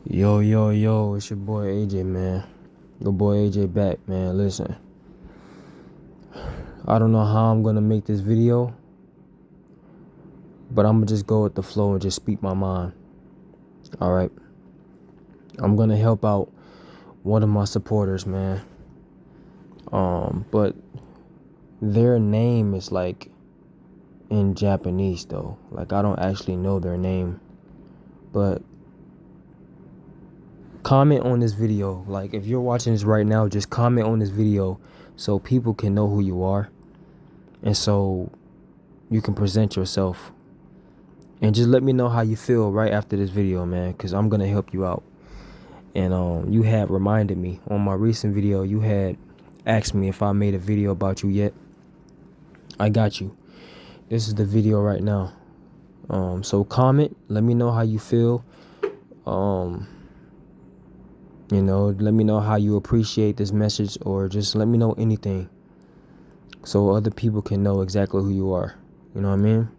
Yo, yo, yo, it's your boy AJ, man. Your boy AJ back, man. Listen, I don't know how I'm gonna make this video, but I'm gonna just go with the flow and just speak my mind. Alright. I'm gonna help out one of my supporters, man. But their name is like in Japanese though. Like I don't actually know their name. But comment on this video. Like if you're watching this right now, just comment on this video so people can know who you are. And so you can present yourself. And just let me know how you feel right after this video, man, because I'm going to help you out. And you had reminded me on my recent video, you had asked me if I made a video about you yet. I got you. This is the video right now. So comment, let me know how you feel. Let me know how you appreciate this message, or just let me know anything so other people can know exactly who you are. You know what I mean?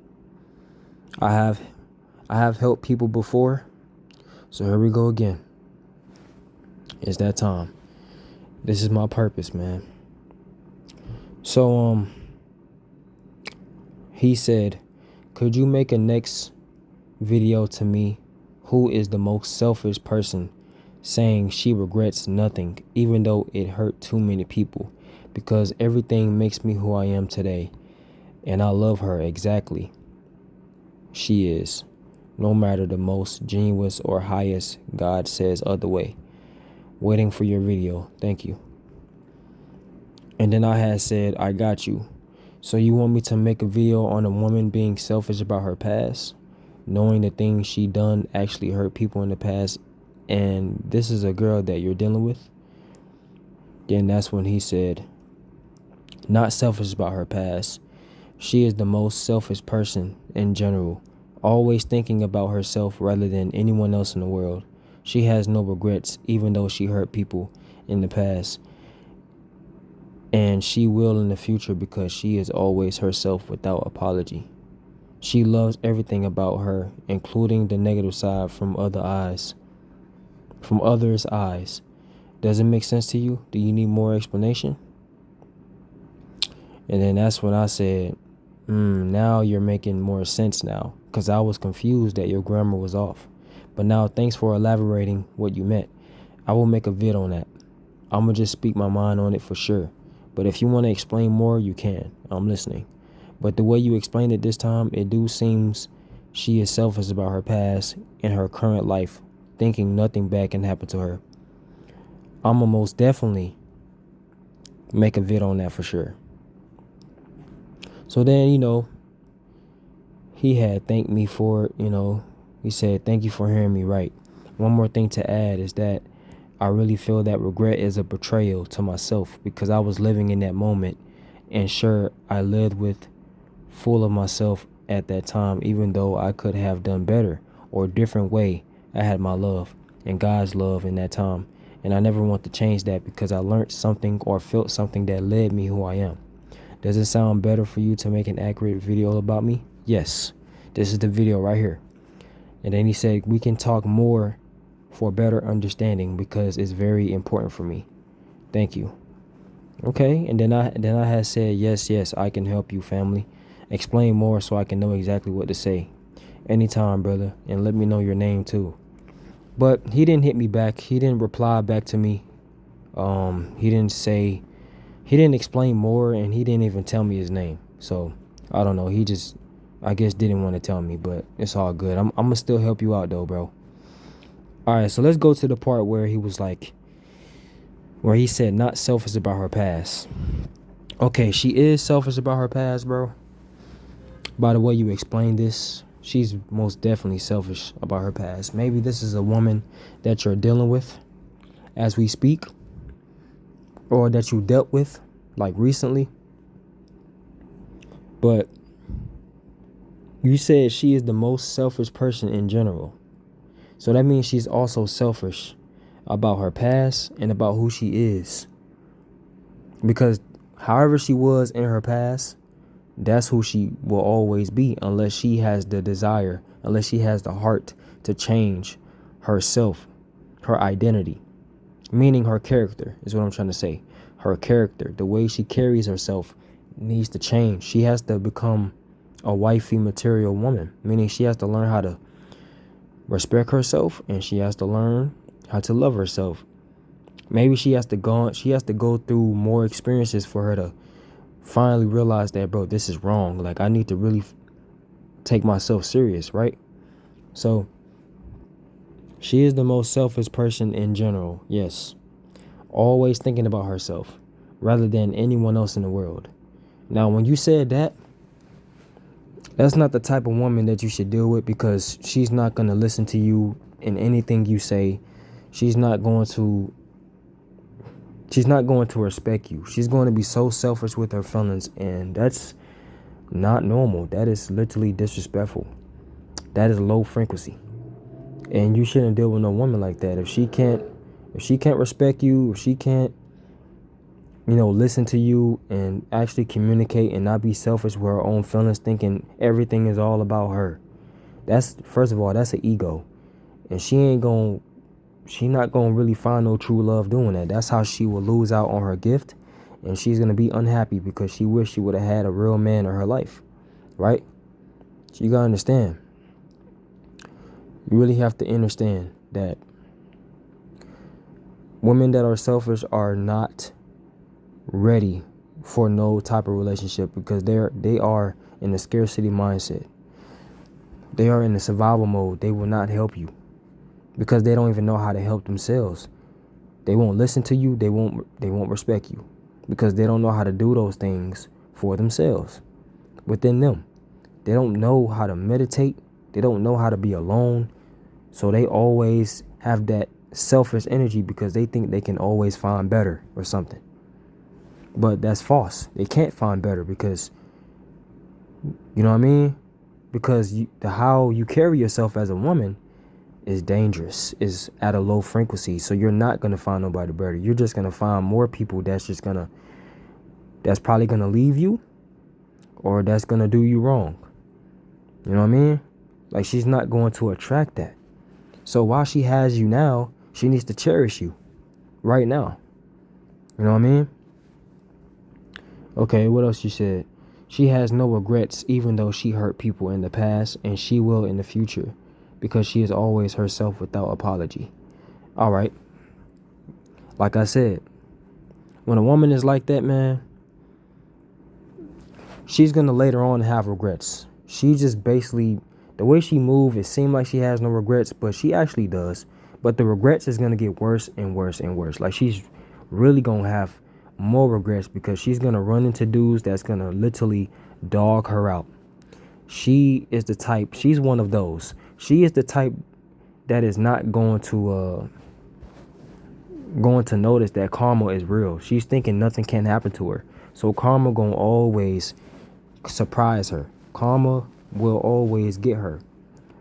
I have helped people before, so here we go again. It's that time. This is my purpose, man. So he said, could you make a next video to me who is the most selfish person, saying she regrets nothing even though it hurt too many people, because everything makes me who I am today, and I love her exactly she is, no matter the most genuine or highest God says other way. Waiting for your video. Thank you. And then I had said, I got you. So you want me to make a video on a woman being selfish about her past, knowing the things she done actually hurt people in the past, and this is a girl that you're dealing with? Then that's when he said, not selfish about her past. She is the most selfish person in general, always thinking about herself rather than anyone else in the world. She has no regrets, even though she hurt people in the past. And she will in the future, because she is always herself without apology. She loves everything about her, including the negative side from others' eyes. Does it make sense to you? Do you need more explanation? And then that's when I said, now you're making more sense now, because I was confused that your grammar was off. But now thanks for elaborating what you meant. I will make a vid on that. I'm going to just speak my mind on it for sure. But if you want to explain more, you can. I'm listening. But the way you explained it this time, it do seems she is selfish about her past and her current life, thinking nothing bad can happen to her. I'm going to most definitely make a vid on that for sure. So then, he had thanked me for it, he said, thank you for hearing me right. One more thing to add is that I really feel that regret is a betrayal to myself, because I was living in that moment, and sure, I lived with full of myself at that time, even though I could have done better or a different way. I had my love and God's love in that time, and I never want to change that, because I learned something or felt something that led me who I am. Does it sound better for you to make an accurate video about me? Yes. This is the video right here. And then he said, we can talk more for better understanding, because it's very important for me. Thank you. Okay. And then I had said, yes, I can help you, family. Explain more so I can know exactly what to say. Anytime, brother. And let me know your name too. But he didn't hit me back. He didn't reply back to me. He didn't explain more, and he didn't even tell me his name. So I don't know. He just, I guess, didn't want to tell me, but it's all good. I'm gonna still help you out though, bro. All right, so let's go to the part where he was like, where he said not selfish about her past. Okay, she is selfish about her past, bro. By the way you explained this, she's most definitely selfish about her past. Maybe this is a woman that you're dealing with as we speak, or that you dealt with like recently. But you said she is the most selfish person in general. So that means she's also selfish about her past and about who she is. Because however she was in her past, that's who she will always be, unless she has the desire, unless she has the heart to change herself her identity, meaning her character is what I'm trying to say. Her character, the way she carries herself, needs to change. She has to become a wifey material woman, meaning she has to learn how to respect herself, and she has to learn how to love herself. Maybe she has to go through more experiences for her to finally realize that, bro, this is wrong. Like, I need to really take myself serious, right? So she is the most selfish person in general, yes. Always thinking about herself rather than anyone else in the world. Now, when you said that, that's not the type of woman that you should deal with, because she's not going to listen to you in anything you say. She's not going to respect you. She's going to be so selfish with her feelings, and that's not normal. That is literally disrespectful. That is low frequency. And you shouldn't deal with no woman like that. If she can't respect you, if she can't, listen to you and actually communicate and not be selfish with her own feelings, thinking everything is all about her. First of all, that's an ego. And she not gonna really find no true love doing that. That's how she will lose out on her gift, and she's gonna be unhappy because she wished she would have had a real man in her life, right? So you gotta understand. You really have to understand that women that are selfish are not ready for no type of relationship, because they are in a scarcity mindset. They are in a survival mode. They will not help you because they don't even know how to help themselves. They won't listen to you. They won't respect you because they don't know how to do those things for themselves within them. They don't know how to meditate. They don't know how to be alone. So they always have that selfish energy because they think they can always find better or something. But that's false. They can't find better because, you know what I mean? Because how you carry yourself as a woman is dangerous, is at a low frequency. So you're not going to find nobody better. You're just going to find more people that's probably going to leave you, or that's going to do you wrong. You know what I mean? Like, she's not going to attract that. So while she has you now, she needs to cherish you right now. You know what I mean? Okay, what else you said? She has no regrets even though she hurt people in the past, and she will in the future, because she is always herself without apology. All right. Like I said, when a woman is like that, man, she's going to later on have regrets. She just basically, the way she moves, it seems like she has no regrets, but she actually does. But the regrets is going to get worse and worse and worse. Like, she's really going to have more regrets because she's going to run into dudes that's going to literally dog her out. She is the type, she's one of those. She is the type that is not going to notice that karma is real. She's thinking nothing can happen to her. So karma going to always surprise her. Karma will always get her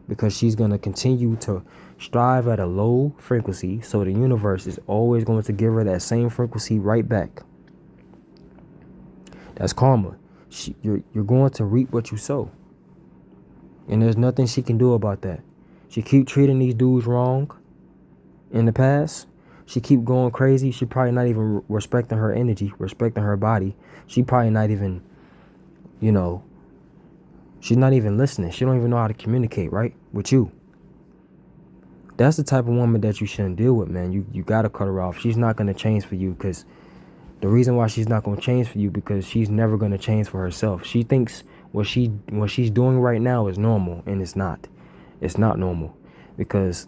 because she's going to continue to strive at a low frequency. So the universe is always going to give her that same frequency right back. That's karma. You're going to reap what you sow. And there's nothing she can do about that. She keep treating these dudes wrong in the past. She keep going crazy. She probably not even respecting her energy, respecting her body. She probably not even, she's not even listening. She don't even know how to communicate, right, with you. That's the type of woman that you shouldn't deal with, man. You got to cut her off. She's not going to change for you, because the reason why she's not going to change for you, because she's never going to change for herself. She thinks what she's doing right now is normal, and it's not. It's not normal, because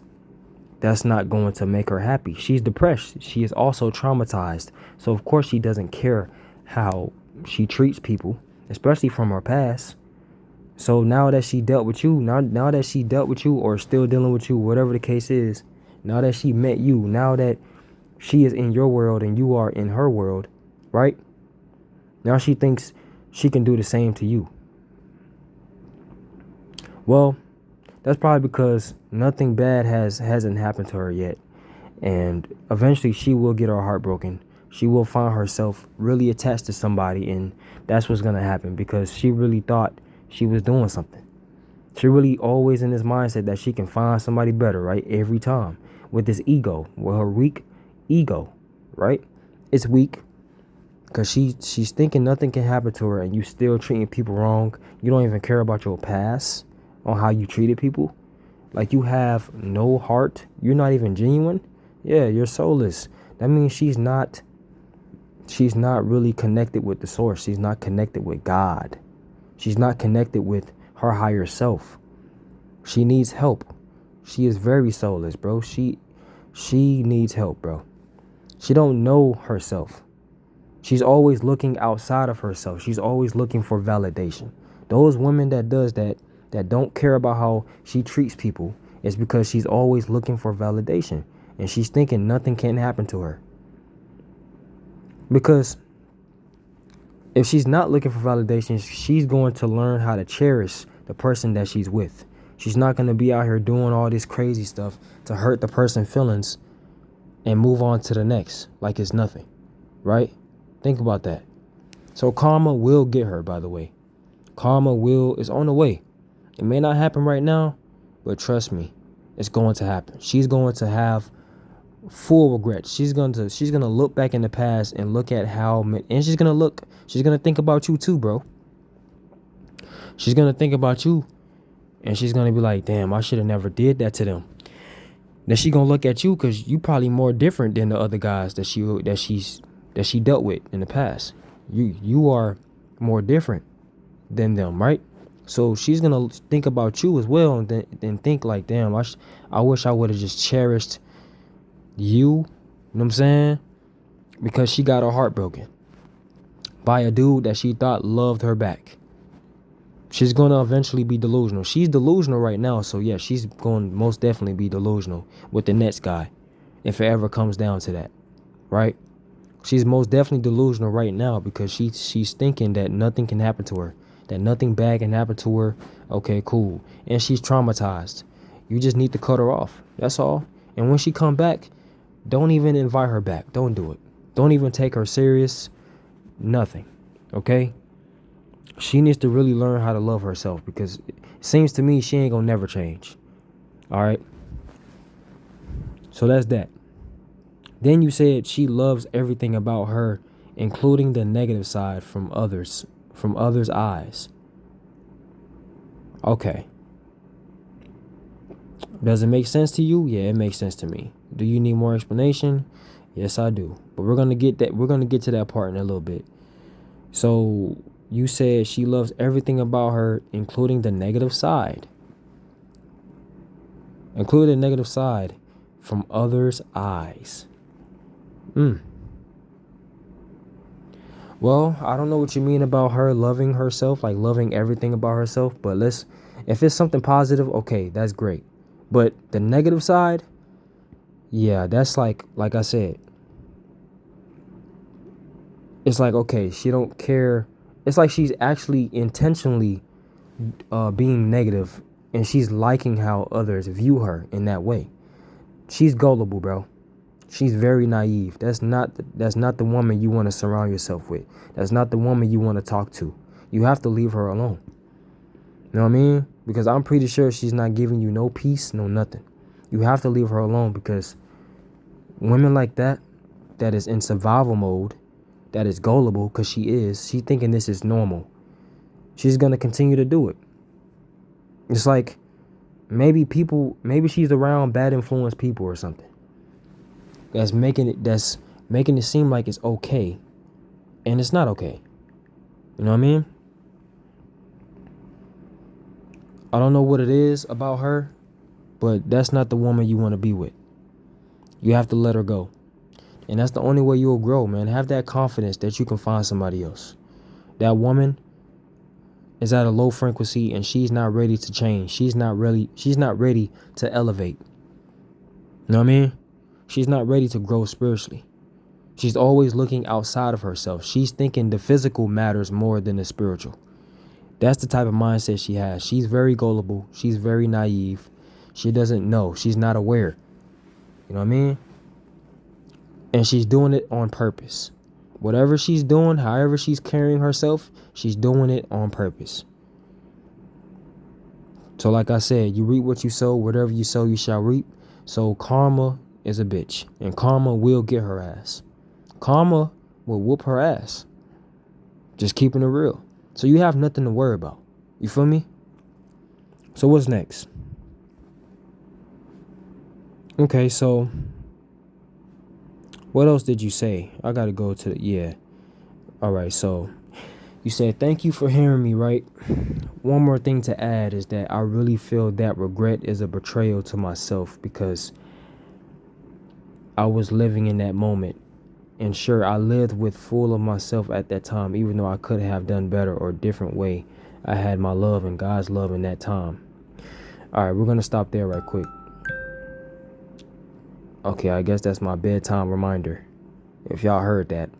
that's not going to make her happy. She's depressed. She is also traumatized. So of course she doesn't care how she treats people, especially from her past. So now that she dealt with you, now that she dealt with you or still dealing with you, whatever the case is, now that she met you, now that she is in your world and you are in her world, right? Now she thinks she can do the same to you. Well, that's probably because nothing bad hasn't happened to her yet. And eventually she will get her heart broken. She will find herself really attached to somebody, and that's what's going to happen, because she really thought she was doing something. She really always in this mindset that she can find somebody better, right? Every time. with this ego, with her weak ego, right? It's weak because she's thinking nothing can happen to her, and you still treating people wrong. You don't even care about your past on how you treated people. Like, you have no heart. You're not even genuine. Yeah, you're soulless. That means she's not really connected with the source. She's not connected with God. She's not connected with her higher self. She needs help. She is very soulless, bro. She needs help, bro. She don't know herself. She's always looking outside of herself. She's always looking for validation. Those women that does that don't care about how she treats people, is because she's always looking for validation, and she's thinking nothing can happen to her. Because if she's not looking for validation, she's going to learn how to cherish the person that she's with. She's not going to be out here doing all this crazy stuff to hurt the person's feelings and move on to the next like it's nothing, right? Think about that. So karma will get her, by the way. Karma is on the way. It may not happen right now, but trust me, it's going to happen. She's going to have full regret. She's gonna look back in the past and look at and she's gonna think about you too, bro. She's gonna think about you, and she's gonna be like, damn, I should have never did that to them. Then she gonna look at you because you probably more different than the other guys that she dealt with in the past. You are more different than them, right? So she's gonna think about you as well, and then think like, damn, I wish I would have just cherished you know what I'm saying? Because she got her heart broken by a dude that she thought loved her back. She's gonna eventually be delusional. She's delusional right now, so yeah, she's going to most definitely be delusional with the next guy, if it ever comes down to that, right? She's most definitely delusional right now because she's thinking that nothing can happen to her, that nothing bad can happen to her. Okay, cool. And she's traumatized. You just need to cut her off. That's all. And when she come back, don't even invite her back. Don't do it. Don't even take her serious. Nothing. Okay? She needs to really learn how to love herself, because it seems to me she ain't gonna never change. All right? So that's that. Then you said she loves everything about her, including the negative side from others' eyes. Okay. Does it make sense to you? Yeah, it makes sense to me. Do you need more explanation? Yes, I do. But we're gonna get to that part in a little bit. So you said she loves everything about her, including the negative side. Including the negative side from others' eyes. Well, I don't know what you mean about her loving herself, like loving everything about herself. But if it's something positive, okay, that's great. But the negative side, yeah, that's like I said, it's like, okay, she don't care. It's like she's actually intentionally being negative, and she's liking how others view her in that way. She's gullible, bro. She's very naive. That's not the woman you want to surround yourself with. That's not the woman you want to talk to. You have to leave her alone. You know what I mean? Because I'm pretty sure she's not giving you no peace, no nothing. You have to leave her alone, because women like that is in survival mode, that is gullible, because she's thinking this is normal. She's going to continue to do it. It's like maybe she's around bad influence people or something. That's making it seem like it's okay, and it's not okay. You know what I mean? I don't know what it is about her, but that's not the woman you want to be with. You have to let her go. And that's the only way you'll grow, man. Have that confidence that you can find somebody else. That woman is at a low frequency, and she's not ready to change. She's not ready to elevate. You know what I mean? She's not ready to grow spiritually. She's always looking outside of herself. She's thinking the physical matters more than the spiritual. That's the type of mindset she has. She's very gullible. She's very naive. She doesn't know. She's not aware. You know what I mean? And she's doing it on purpose. Whatever she's doing, however she's carrying herself, she's doing it on purpose. So like I said, you reap what you sow. Whatever you sow, you shall reap. So karma is a bitch, and karma will get her ass. Karma will whoop her ass. Just keeping it real. So you have nothing to worry about. You feel me? So what's next? Okay, so what else did you say? I gotta go to the, yeah. All right, so you said, thank you for hearing me, right? One more thing to add is that I really feel that regret is a betrayal to myself because I was living in that moment. And sure, I lived with full of myself at that time, even though I could have done better or a different way. I had my love and God's love in that time. All right, we're going to stop there right quick. Okay, I guess that's my bedtime reminder, if y'all heard that.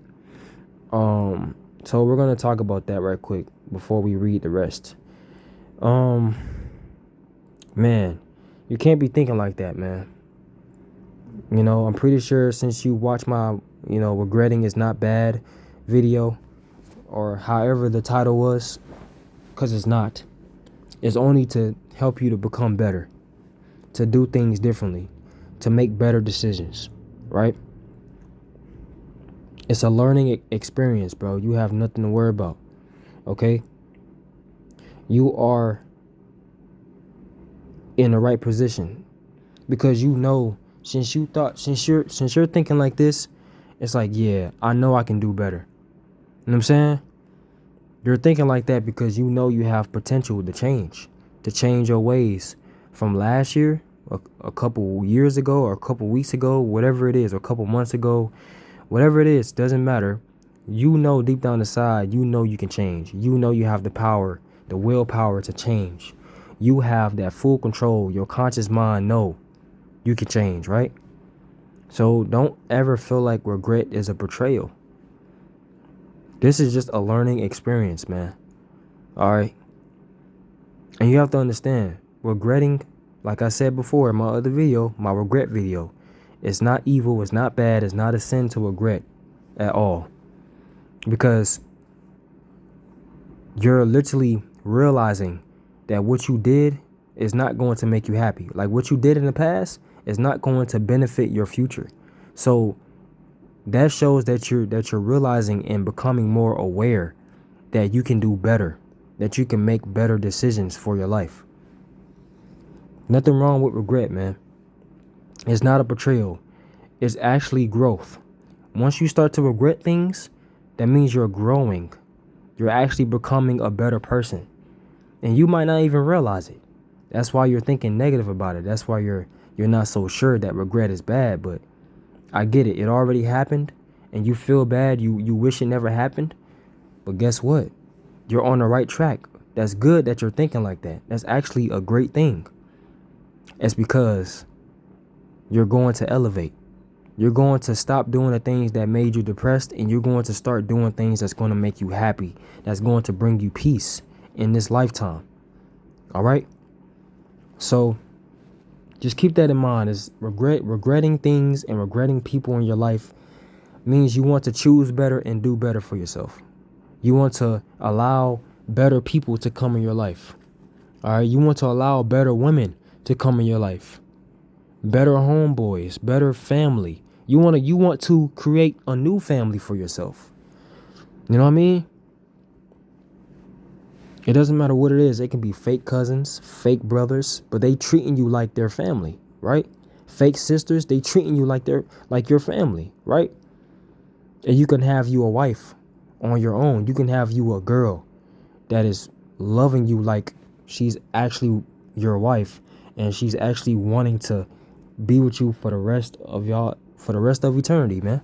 So we're going to talk about that right quick before we read the rest. Man, you can't be thinking like that, man. You know, I'm pretty sure since you watched my, regretting is not bad video, or however the title was, because it's not. It's only to help you to become better, to do things differently, to make better decisions, right? It's a learning experience, bro. You have nothing to worry about, okay? You are in the right position because you know, since you're thinking like this, it's like, yeah, I know I can do better. You know what I'm saying? You're thinking like that because you know you have potential to change your ways from last year, a couple years ago, or a couple weeks ago, whatever it is, or a couple months ago, whatever it is, doesn't matter. You know deep down inside, you know you can change. You know you have the power, the willpower to change. You have that full control. Your conscious mind know you can change, right? So don't ever feel like regret is a betrayal. This is just a learning experience, man. All right. And you have to understand, regretting, like I said before in my other video, my regret video, it's not evil, it's not bad, it's not a sin to regret at all. Because you're literally realizing that what you did is not going to make you happy. Like what you did in the past is not going to benefit your future. So that shows that you're realizing and becoming more aware that you can do better, that you can make better decisions for your life. Nothing wrong with regret, man. It's not a betrayal. It's actually growth. Once you start to regret things, that means you're growing. You're actually becoming a better person. And you might not even realize it. That's why you're thinking negative about it. That's why you're not so sure that regret is bad. But I get it. It already happened and you feel bad. You wish it never happened. But guess what? You're on the right track. That's good that you're thinking like that. That's actually a great thing. It's because you're going to elevate. You're going to stop doing the things that made you depressed, and you're going to start doing things that's going to make you happy, that's going to bring you peace in this lifetime. All right? So just keep that in mind. Is regretting things and regretting people in your life means you want to choose better and do better for yourself. You want to allow better people to come in your life. All right? You want to allow better women to come in your life. Better homeboys, better family. You want to create a new family for yourself. You know what I mean? It doesn't matter what it is. They can be fake cousins, fake brothers, but they treating you like their family, right? Fake sisters, they treating you like your family, right? And you can have you a wife on your own. You can have you a girl that is loving you like she's actually your wife, and she's actually wanting to be with you for the rest of eternity, man.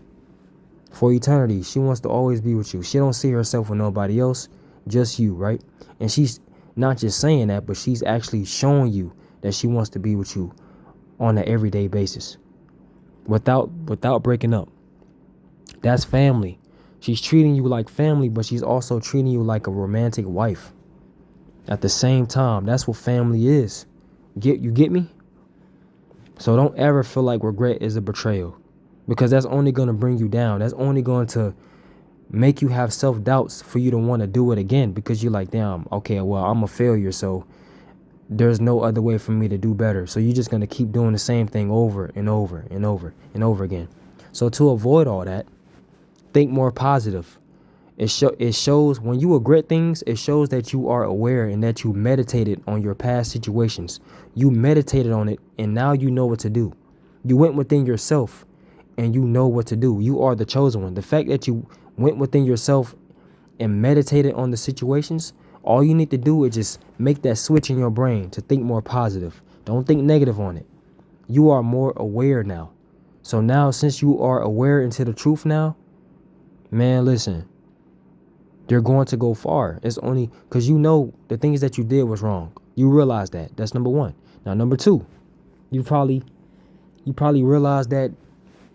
For eternity. She wants to always be with you. She don't see herself with nobody else, just you, right? And she's not just saying that, but she's actually showing you that she wants to be with you on an everyday basis without breaking up. That's family. She's treating you like family, but she's also treating you like a romantic wife at the same time. That's what family is. You get me? So don't ever feel like regret is a betrayal, because that's only going to bring you down. That's only going to make you have self-doubts for you to want to do it again, because you're like, damn, okay, well, I'm a failure, so there's no other way for me to do better. So you're just going to keep doing the same thing over and over and over and over again. So to avoid all that, think more positive. It shows when you regret things, it shows that you are aware and that you meditated on your past situations. You meditated on it and now you know what to do. You went within yourself and you know what to do. You are the chosen one. The fact that you went within yourself and meditated on the situations, all you need to do is just make that switch in your brain to think more positive. Don't think negative on it. You are more aware now. So now, since you are aware into the truth now, man, listen, you're going to go far. It's only because you know the things that you did was wrong. You realize that. That's number one. Now, number two, you probably realized that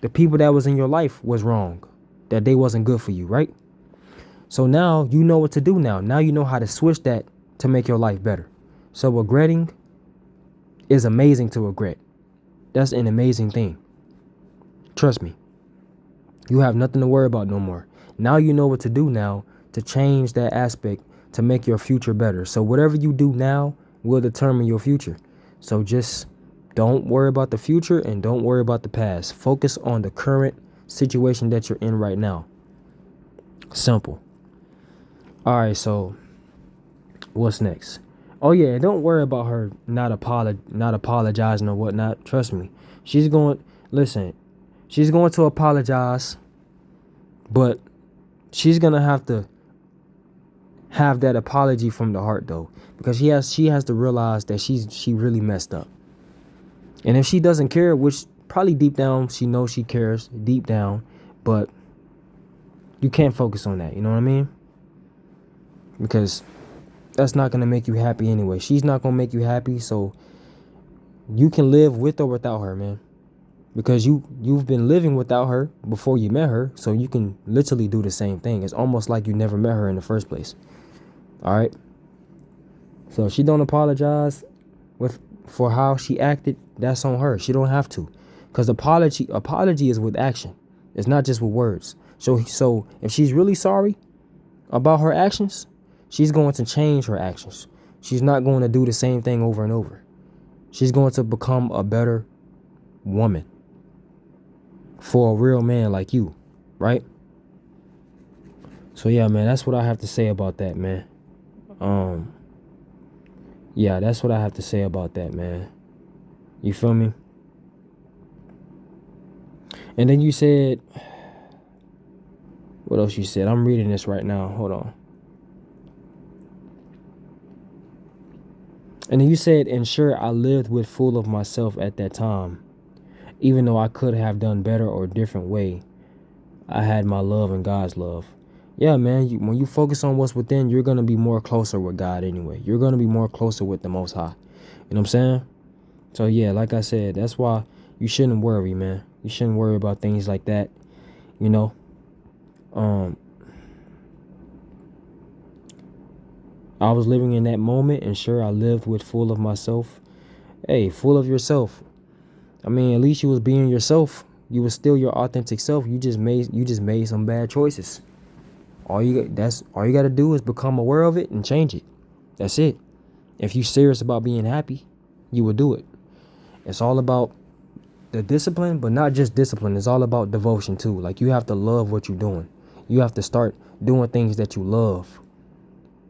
the people that was in your life was wrong, that they wasn't good for you, right? So now you know what to do now. Now you know how to switch that to make your life better. So regretting is amazing to regret. That's an amazing thing. Trust me. You have nothing to worry about no more. Now you know what to do now to change that aspect to make your future better. So whatever you do now will determine your future. So just don't worry about the future and don't worry about the past. Focus on the current situation that you're in right now. Simple. All right, so what's next? Oh yeah, don't worry about her not apologizing or whatnot. Trust me, she's going to apologize, but she's gonna have to have that apology from the heart though, because she has to realize that she really messed up. And if she doesn't care, which probably deep down she knows she cares deep down, but you can't focus on that. You know what I mean? Because that's not going to make you happy anyway. She's not going to make you happy, so you can live with or without her, man. Because you've been living without her before you met her, so you can literally do the same thing. It's almost like you never met her in the first place. All right? So if she don't apologize for how she acted, that's on her. She don't have to. Because apology is with action. It's not just with words. So if she's really sorry about her actions, she's going to change her actions. She's not going to do the same thing over and over. She's going to become a better woman for a real man like you, right? So yeah, man, that's what I have to say about that, man. Yeah, that's what I have to say about that, man. You feel me? And then you said, what else you said? I'm reading this right now. Hold on. And then you said, and sure, I lived with full of myself at that time. Even though I could have done better or different way, I had my love and God's love. Yeah, man, when you focus on what's within, you're going to be more closer with God anyway. You're going to be more closer with the Most High. You know what I'm saying? So, yeah, like I said, that's why you shouldn't worry, man. You shouldn't worry about things like that, you know. I was living in that moment, and sure, I lived with full of myself. Hey, full of yourself. I mean, at least you was being yourself. You was still your authentic self. You just made some bad choices. All you got to do is become aware of it and change it. That's it. If you're serious about being happy, you will do it. It's all about the discipline, but not just discipline. It's all about devotion too. Like, you have to love what you're doing. You have to start doing things that you love.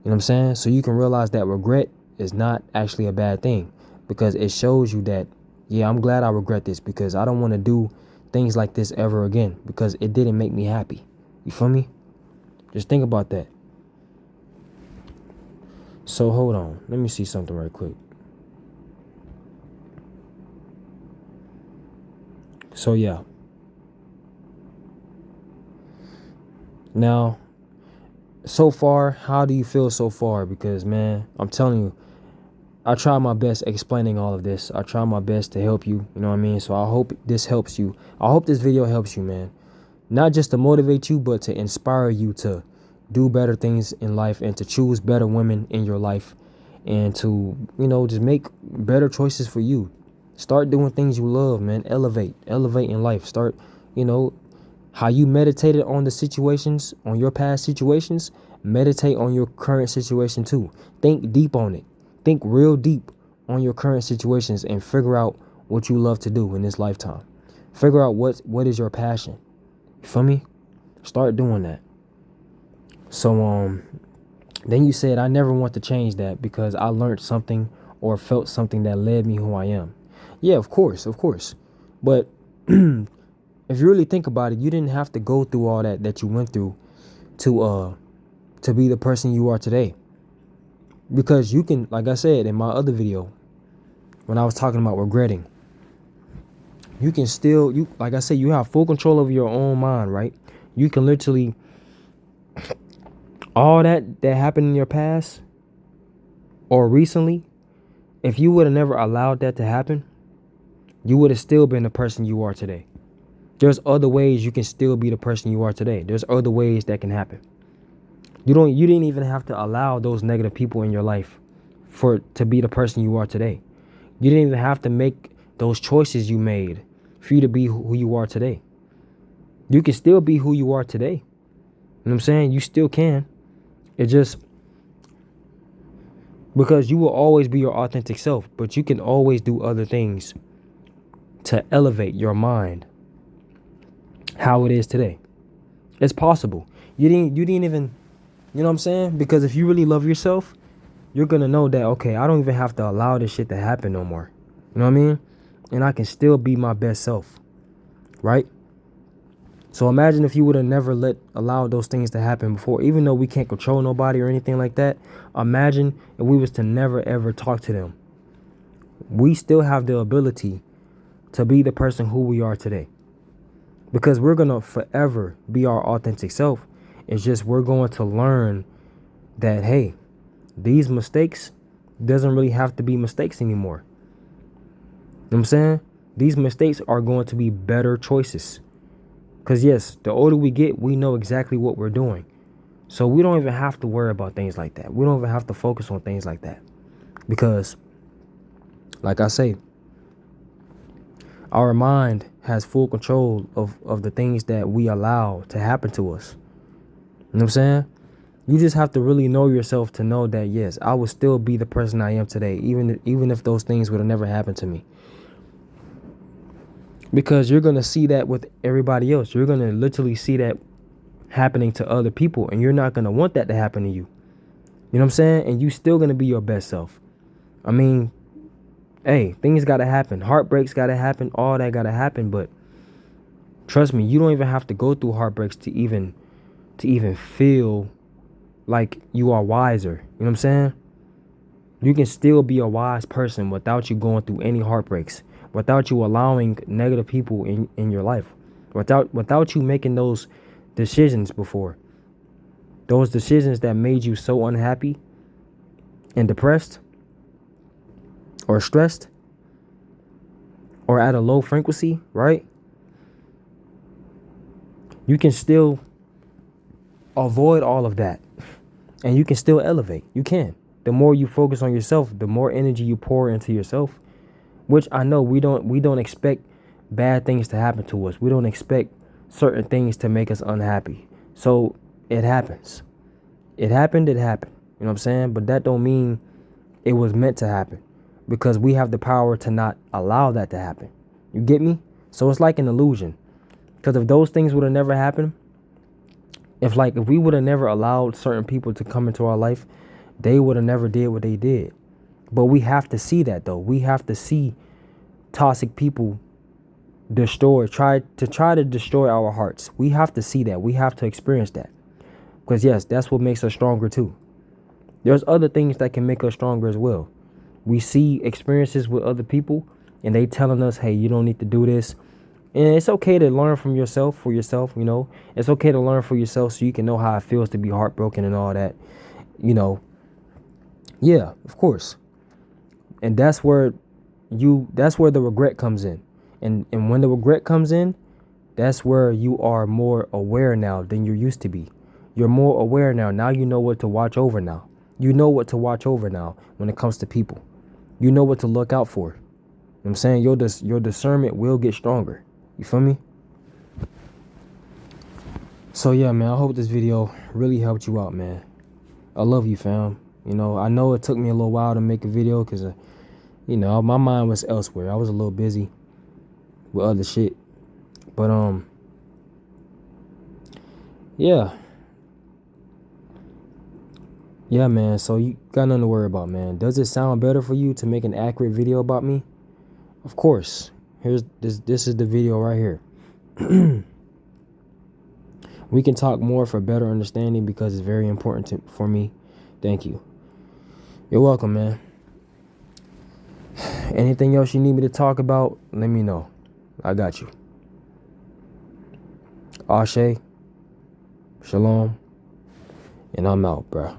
You know what I'm saying? So you can realize that regret is not actually a bad thing, because it shows you that, yeah, I'm glad I regret this because I don't want to do things like this ever again because it didn't make me happy. You feel me? Just think about that. So hold on. Let me see something right quick. So yeah. Now, so far, how do you feel so far? Because, man, I'm telling you, I try my best explaining all of this. I try my best to help you. You know what I mean? So I hope this helps you. I hope this video helps you, man. Not just to motivate you, but to inspire you to do better things in life and to choose better women in your life and to, you know, just make better choices for you. Start doing things you love, man. Elevate in life. Start, you know, how you meditated on the situations, on your past situations, meditate on your current situation too. Think deep on it. Think real deep on your current situations and figure out what you love to do in this lifetime. Figure out what is your passion. You feel me? Start doing that. So then you said, I never want to change that because I learned something or felt something that led me who I am. Yeah, of course. But if you really think about it, you didn't have to go through all that you went through to be the person you are today. Because you can, like I said in my other video, when I was talking about regretting, you can still, like I said, you have full control over your own mind, right? You can literally, all that happened in your past or recently, if you would have never allowed that to happen, you would have still been the person you are today. There's other ways you can still be the person you are today. There's other ways that can happen. You didn't even have to allow those negative people in your life to be the person you are today. You didn't even have to make those choices you made for you to be who you are today. You can still be who you are today. You know what I'm saying? You still can. It just, because you will always be your authentic self, but you can always do other things to elevate your mind how it is today. It's possible. You didn't even, you know what I'm saying? Because if you really love yourself, you're going to know that, okay, I don't even have to allow this shit to happen no more. You know what I mean? And I can still be my best self. Right? So imagine if you would have never allowed those things to happen before, even though we can't control nobody or anything like that. Imagine if we was to never ever talk to them. We still have the ability to be the person who we are today. Because we're going to forever be our authentic self. It's just we're going to learn that, hey, these mistakes doesn't really have to be mistakes anymore. You know what I'm saying? These mistakes are going to be better choices. Because yes, the older we get, we know exactly what we're doing. So we don't even have to worry about things like that. We don't even have to focus on things like that. Because, like I say, our mind has full control of the things that we allow to happen to us. You know what I'm saying? You just have to really know yourself to know that, yes, I would still be the person I am today, even if those things would have never happened to me. Because you're going to see that with everybody else. You're going to literally see that happening to other people, and you're not going to want that to happen to you. You know what I'm saying? And you still going to be your best self. I mean, hey, things got to happen. Heartbreaks got to happen. All that got to happen. But trust me, you don't even have to go through heartbreaks to even feel like you are wiser. You know what I'm saying? You can still be a wise person without you going through any heartbreaks, without you allowing negative people in your life, without you making those decisions before. Those decisions that made you so unhappy and depressed or stressed or at a low frequency, right? You can still avoid all of that and you can still elevate. You can. The more you focus on yourself, the more energy you pour into yourself, which I know we don't expect bad things to happen to us. We don't expect certain things to make us unhappy. So it happens. It happened. You know what I'm saying? But that don't mean it was meant to happen, because we have the power to not allow that to happen. You get me? So it's like an illusion. Because if those things would have never happened, if we would have never allowed certain people to come into our life, they would have never did what they did. But we have to see that, though. We have to see toxic people try to destroy our hearts. We have to see that. We have to experience that. Because yes, that's what makes us stronger too. There's other things that can make us stronger as well. We see experiences with other people and they telling us, hey, you don't need to do this. And it's okay to learn from yourself for yourself, you know. It's okay to learn for yourself so you can know how it feels to be heartbroken and all that, you know. Yeah, of course. And that's where the regret comes in. And when the regret comes in, that's where you are more aware now than you used to be. You're more aware now. Now you know what to watch over now. You know what to watch over now when it comes to people. You know what to look out for. You know what I'm saying? Your discernment will get stronger. You feel me? So yeah, man, I hope this video really helped you out, man. I love you, fam. You know, I know it took me a little while to make a video because you know, my mind was elsewhere. I was a little busy with other shit. But yeah. Yeah, man. So you got nothing to worry about, man. Does it sound better for you to make an accurate video about me? Of course. Here's this is the video right here. We can talk more for better understanding because it's very important for me. Thank you. You're welcome, man. Anything else you need me to talk about, let me know. I got you. Ashe, shalom, and I'm out, bruh.